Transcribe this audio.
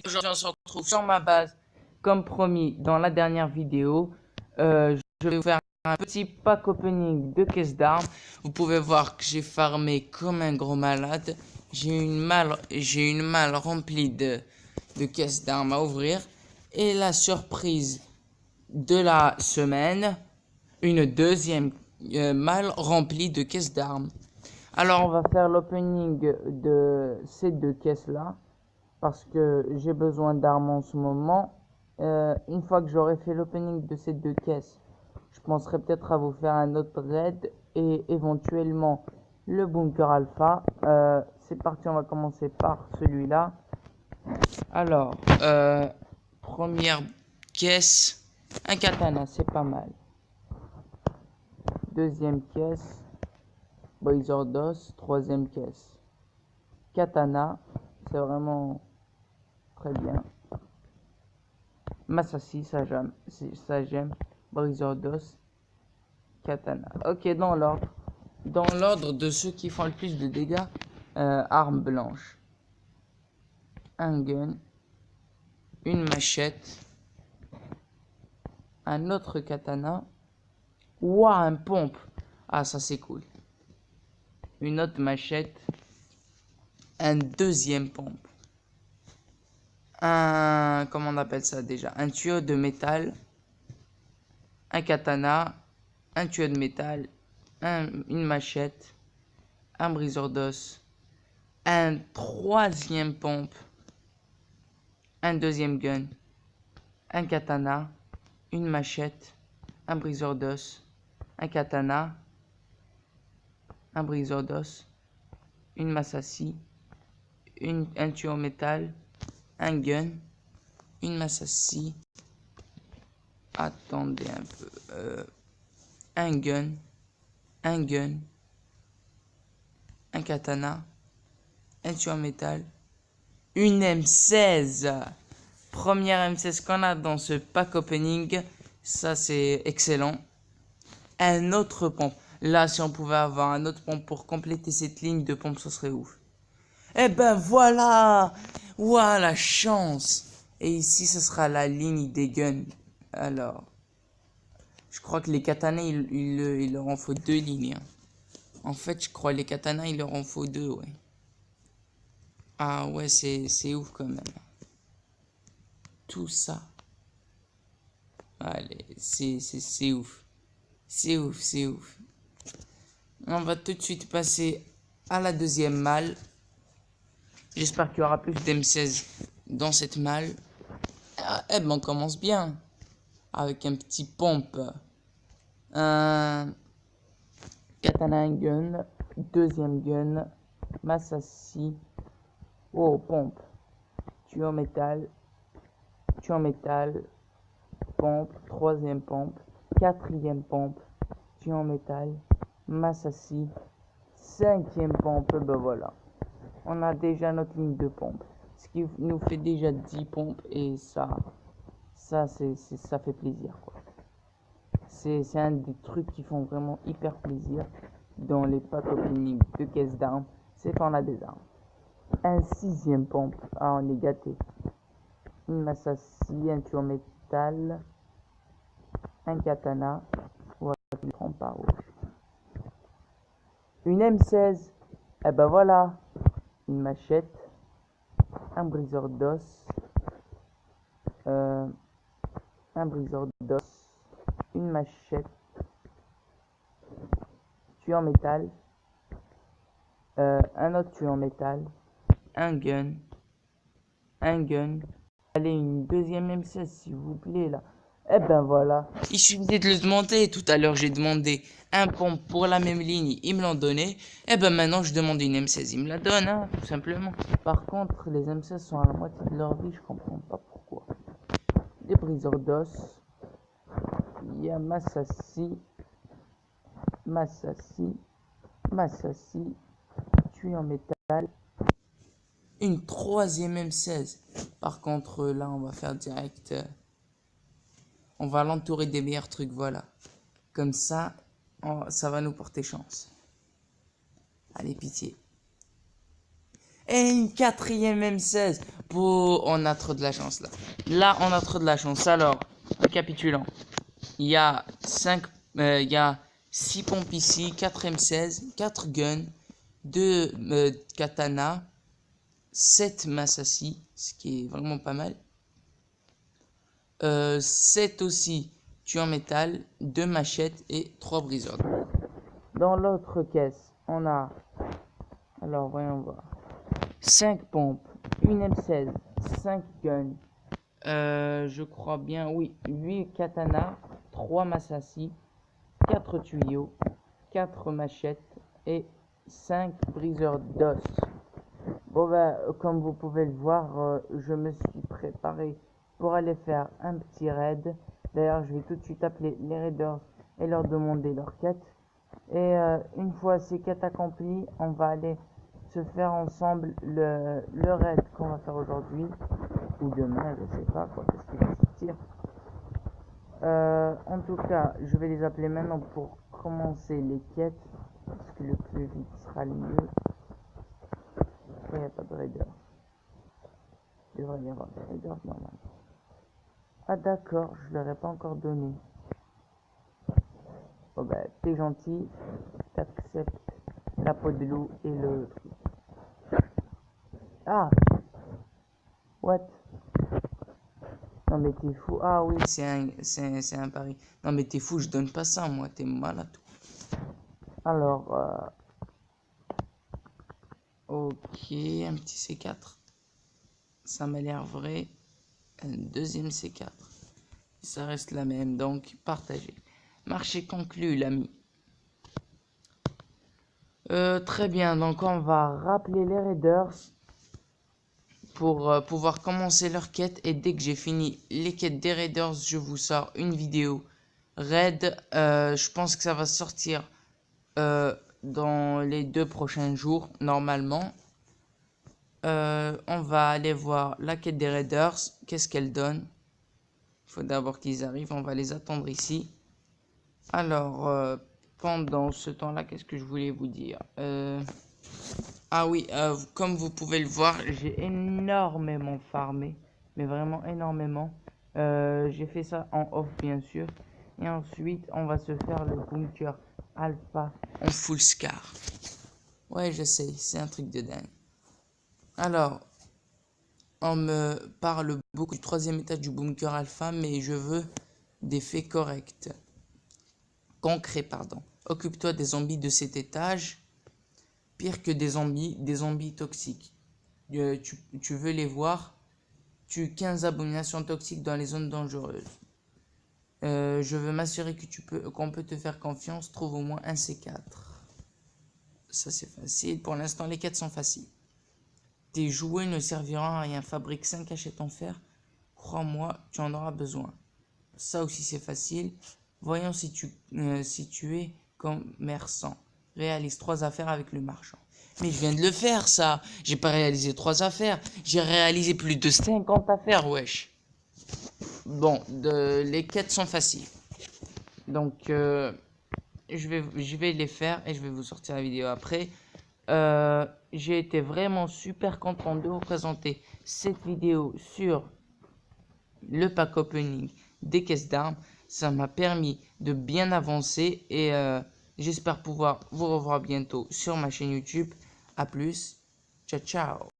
Aujourd'hui, on se retrouve sur ma base. Comme promis dans la dernière vidéo, je vais vous faire un petit pack opening de caisse d'armes. Vous pouvez voir que j'ai farmé comme un gros malade. J'ai une malle remplie de caisses d'armes à ouvrir. Et la surprise de la semaine, une deuxième malle remplie de caisses d'armes. Alors, on va faire l'opening de ces deux caisses-là parce que j'ai besoin d'armes en ce moment. Une fois que j'aurai fait l'opening de ces deux caisses, je penserai peut-être à vous faire un autre raid et éventuellement le bunker alpha. C'est parti, on va commencer par celui-là. Alors, première caisse, un katana, c'est pas mal. Deuxième caisse, Boizordos. Troisième caisse, katana, c'est vraiment très bien. Massassi, ça j'aime. Boizordos, katana. Ok, dans l'ordre. Dans l'ordre de ceux qui font le plus de dégâts, arme blanche. Un gun, une machette, un autre katana. Ouah, un pompe. Ah, ça c'est cool. Une autre machette, un deuxième pompe. Comment on appelle ça déjà? Un tuyau de métal, un katana, un tuyau de métal, une machette, un briseur d'os, un troisième pompe, un deuxième gun, un katana, une machette, un briseur d'os, un katana, un briseur d'os, une massassi, un tuyau en métal, un gun, une massassi, attendez un peu, un gun, un katana, un tuyau en métal, une M16. Première M16 qu'on a dans ce pack opening. Ça, c'est excellent. Un autre pompe. Là, si on pouvait avoir un autre pompe pour compléter cette ligne de pompe, ce serait ouf. Eh ben voilà! Ouah, la chance! Et ici, ce sera la ligne des guns. Alors, je crois que les katanas, il leur en faut deux lignes. Hein. En fait, je crois les katanas, il leur en faut deux, ouais. Ah ouais, c'est ouf quand même. Tout ça. Allez, c'est ouf. C'est ouf, c'est ouf. On va tout de suite passer à la deuxième malle. J'espère qu'il y aura plus d'M16 dans cette malle. Ah, eh ben, on commence bien. Avec un petit pompe. Un katana gun. Deuxième gun. Massassi. Oh, pompe. Tuyau en métal. Tuyau en métal. Pompe. Troisième pompe. Quatrième pompe. Tuyau en métal. Massassi. Cinquième pompe. Ben voilà. On a déjà notre ligne de pompe. Ce qui nous fait déjà 10 pompes. Et ça fait plaisir, quoi. C'est un des trucs qui font vraiment hyper plaisir dans les packs opening de caisse d'armes. C'est quand on a des armes. Un sixième pompe. Ah, on est gâté. Une massassi, un tuyau en métal. Un katana. Voilà, je le prends par rouge. Une M16. Eh ben voilà. Une machette. Un briseur d'os. Un briseur d'os. Une machette. Tuyau en métal. Un autre tuyau en métal. Un gun. Allez, une deuxième M16 s'il vous plaît là. Eh ben voilà. Il suffisait de le demander. Tout à l'heure j'ai demandé un pompe pour la même ligne. Ils me l'ont donné. Eh ben maintenant je demande une M16. Ils me la donnent, hein, tout simplement. Par contre, les M16 sont à la moitié de leur vie. Je comprends pas pourquoi. Des briseurs d'os. Il y a Massassi. Tuyau en métal. Une troisième M16. Par contre, là, on va faire direct. On va l'entourer des meilleurs trucs, voilà. Comme ça, ça va nous porter chance. Allez, pitié. Et une quatrième M16. Bon, on a trop de la chance là. Là, on a trop de la chance. Alors, récapitulant. Il y a 6 pompes ici, 4 M16, 4 guns, 2 katana, 7 Massassi, ce qui est vraiment pas mal. 7 aussi tuyaux en métal, 2 machettes et 3 briseurs. Dans l'autre caisse, on a, alors voyons voir, 5 pompes, une M16, 5 guns, je crois bien, oui, 8 katanas, 3 Massassi, 4 tuyaux, 4 machettes et 5 briseurs d'os. Bon ben, comme vous pouvez le voir, je me suis préparé pour aller faire un petit raid. D'ailleurs, je vais tout de suite appeler les raiders et leur demander leur quête. Et une fois ces quêtes accomplies, on va aller se faire ensemble le raid qu'on va faire aujourd'hui. Ou demain, je sais pas quoi, qu'est-ce qui va sortir. En tout cas, je vais les appeler maintenant pour commencer les quêtes. Parce que le plus vite sera le mieux. Il n'y a pas de raider. Il devrait y avoir des raiders normalement. Ah d'accord, je leur ai pas encore donné. Oh bah t'es gentil, t'acceptes la peau de loup et le truc. Ah, what? Non mais t'es fou. Ah oui, c'est un pari. Non mais t'es fou, je donne pas ça moi, t'es malade. Alors, ok, un petit C4. Ça m'a l'air vrai. Un deuxième C4. Ça reste la même, donc partagez. Marché conclu, l'ami. Très bien, donc on va rappeler les raiders pour pouvoir commencer leur quête. Et dès que j'ai fini les quêtes des raiders, je vous sors une vidéo raid. Je pense que ça va sortir dans les 2 prochains jours, normalement. On va aller voir la quête des raiders. Qu'est-ce qu'elle donne? Il faut d'abord qu'ils arrivent. On va les attendre ici. Alors, pendant ce temps-là, qu'est-ce que je voulais vous dire? Ah oui, comme vous pouvez le voir, j'ai énormément farmé. Mais vraiment énormément. J'ai fait ça en off, bien sûr. Et ensuite, on va se faire le bunker alpha en full scar. Ouais, je sais, c'est un truc de dingue. Alors, on me parle beaucoup du 3e étage du bunker alpha, mais je veux des faits corrects. Concret, pardon. Occupe-toi des zombies de cet étage. Pire que des zombies toxiques. Tu veux les voir? Tue 15 abominations toxiques dans les zones dangereuses. Je veux m'assurer que qu'on peut te faire confiance. Trouve au moins un C4. Ça c'est facile. Pour l'instant, les quêtes sont faciles. Tes jouets ne serviront à rien. Fabrique 5 cachettes en fer. Crois-moi, tu en auras besoin. Ça aussi c'est facile. Voyons si tu es commerçant. Réalise 3 affaires avec le marchand. Mais je viens de le faire ça. J'ai pas réalisé 3 affaires. J'ai réalisé plus de 50 affaires, wesh. Bon, les quêtes sont faciles. Donc, je vais les faire et je vais vous sortir la vidéo après. J'ai été vraiment super content de vous présenter cette vidéo sur le pack opening des caisses d'armes. Ça m'a permis de bien avancer et j'espère pouvoir vous revoir bientôt sur ma chaîne YouTube. A plus, ciao ciao.